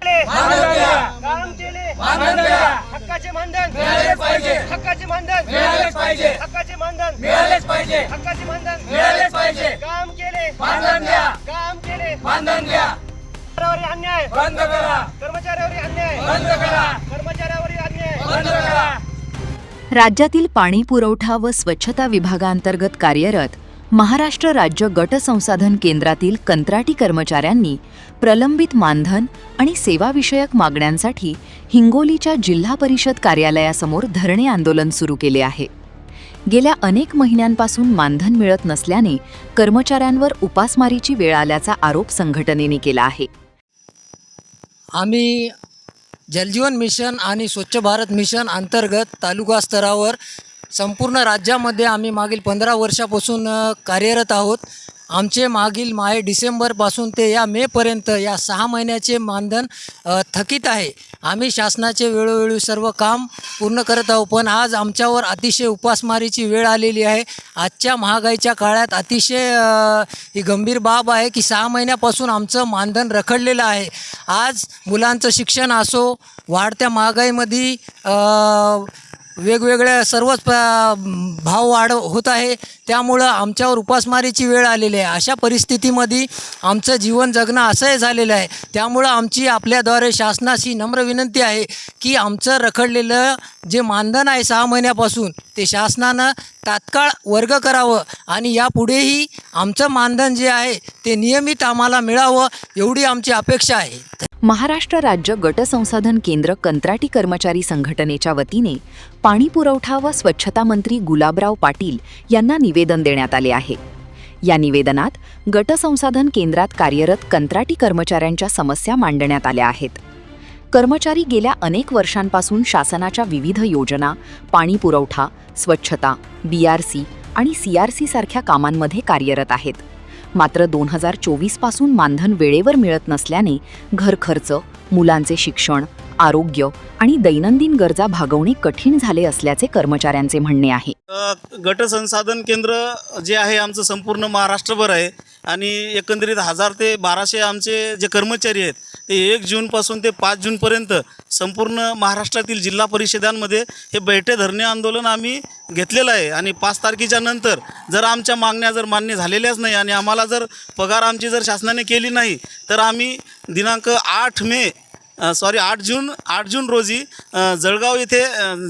काम केले हक्काचे मानधन मिळालेच पाहिजे, हक्काचे मानधन मिळालेच पाहिजे, हक्काचे मानधन मिळालेच पाहिजे, हक्काचे मानधन मिळालेच पाहिजे। काम केले मानधन द्या, काम केले मानधन द्या। कर्मचाऱ्यावर अन्याय बंद करा, कर्मचाऱ्यावर अन्याय बंद करा, कर्मचाऱ्यावर अन्याय बंद करा। राज्यातील पाणी पुरवठा व स्वच्छता विभागांतर्गत कार्यरत महाराष्ट्र राज्य गट संसाधन केंद्रातील कंत्राटी कर्मचाऱ्यांनी प्रलंबित मानधन आणि सेवाविषयक मागण्यांसाठी हिंगोलीच्या जिल्हा परिषद कार्यालयासमोर धरणे आंदोलन सुरू केले आहे। गेल्या अनेक महिन्यांपासून मानधन मिळत नसल्याने कर्मचाऱ्यांवर उपासमारीची वेळ आल्याचा आरोप संघटनेने केला आहे। आम्ही जलजीवन मिशन आणि स्वच्छ भारत मिशन अंतर्गत तालुका स्तरावर संपूर्ण राज्यामध्ये आम्ही मागील 15 वर्षापासून कार्यरत आहोत। आमचे मागील डिसेंबरपासून ते या मेपर्यंत या 6 महिन्याचे मानधन थकीत आहे। आम्ही शासनाचे वेळोवेळी सर्व काम पूर्ण करत आहोत, पण आज आमच्यावर अतिशय उपासमारीची वेळ आलेली आहे। आजच्या महागाईच्या काळात अतिशय ही गंभीर बाब आहे की 6 महिन्यापासून आमचं मानधन रखडलेलं आहे। आज मुलांचं शिक्षण असो, वाढत्या महागाईमध्ये वेगवेगळ्या सर्वच भाव वाढ होत आहे, त्यामुळं आमच्यावर उपासमारीची वेळ आलेली आहे। अशा परिस्थितीमध्ये आमचं जीवन जगणं असह्य झालेलं आहे। त्यामुळं आमची आपल्याद्वारे शासनाशी नम्र विनंती आहे की आमचं रखडलेलं जे मानधन आहे 6 महिन्यापासून ते शासनानं तात्काळ वर्ग करावं आणि यापुढेही आमचं मानधन जे आहे ते नियमित आम्हाला मिळावं एवढी आमची अपेक्षा आहे। महाराष्ट्र राज्य गट संसाधन केंद्र कंत्राटी कर्मचारी संघटनेच्या वतीने पाणी पुरवठा व स्वच्छता मंत्री गुलाबराव पाटील यांना निवेदन देण्यात आले आहे। या निवेदनात गट संसाधन केंद्रात कार्यरत कंत्राटी कर्मचाऱ्यांच्या समस्या मांडण्यात आल्या आहेत। कर्मचारी गेल्या अनेक वर्षांपासून शासनाच्या विविध योजना, पाणी पुरवठा, स्वच्छता, BRC आणि CRC सारख्या कामांमध्ये कार्यरत आहेत। मात्र 2024 पासून मानधन वेळेवर मिळत नसल्याने घर खर्च, मुलांचे शिक्षण, आरोग्य आणि दैनंदिन गरजा भागवणे कठीण झाले असल्याचे कर्मचाऱ्यांचे म्हणणे आहे। गट संसाधन केंद्र जे आहे आमचं संपूर्ण महाराष्ट्रभर आहे आणि एकंदरीत 1000 ते 1200 आमचे जे कर्मचारी आहेत ते 1 जूनपासून ते 5 जूनपर्यंत संपूर्ण महाराष्ट्रातील जिल्हा परिषदांमध्ये हे बैठे धरणे आंदोलन आम्ही घेतलेलं आहे। आणि 5 तारखेच्या नंतर जर आमच्या मागण्या जर मान्य झालेल्याच नाही आणि आम्हाला जर पगार आमची जर शासनाने केली नाही तर आम्ही दिनांक 8 जून रोजी जळगाव येथे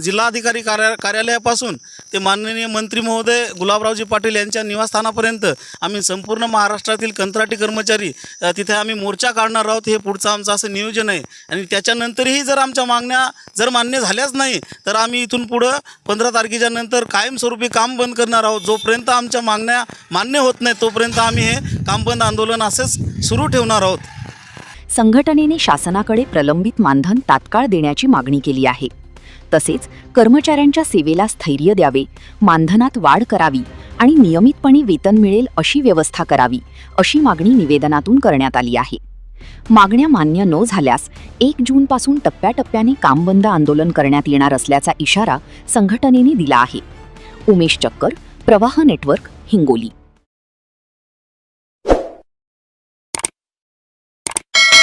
जिल्हाधिकारी कार्यालयापासून ते माननीय मंत्री महोदय गुलाबरावजी पाटील यांच्या निवासस्थानापर्यंत आम्ही संपूर्ण महाराष्ट्रातील कंत्राटी कर्मचारी तिथे आम्ही मोर्चा काढणार आहोत। हे पुढचं आमचं असं नियोजन आहे आणि त्याच्यानंतरही जर आमच्या मागण्या जर मान्य झाल्याच नाही तर आम्ही इथून पुढं 15 तारखेच्या नंतर कायमस्वरूपी काम बंद करणार आहोत। जोपर्यंत आमच्या मागण्या मान्य होत नाही तोपर्यंत आम्ही हे काम बंद आंदोलन असेच सुरू ठेवणार आहोत। संघटनेने शासनाकडे प्रलंबित मानधन तात्काळ देण्याची मागणी केली आहे। तसेच कर्मचाऱ्यांच्या सेवेला स्थैर्य द्यावे, मानधनात वाढ करावी आणि नियमितपणे वेतन मिळेल अशी व्यवस्था करावी अशी मागणी निवेदनातून करण्यात आली आहे। मागण्या मान्य न झाल्यास 1 जूनपासून टप्प्याटप्प्याने काम बंद आंदोलन करण्यात येणार असल्याचा इशारा संघटनेने दिला आहे। उमेश चक्कर, प्रवाह नेटवर्क, हिंगोली।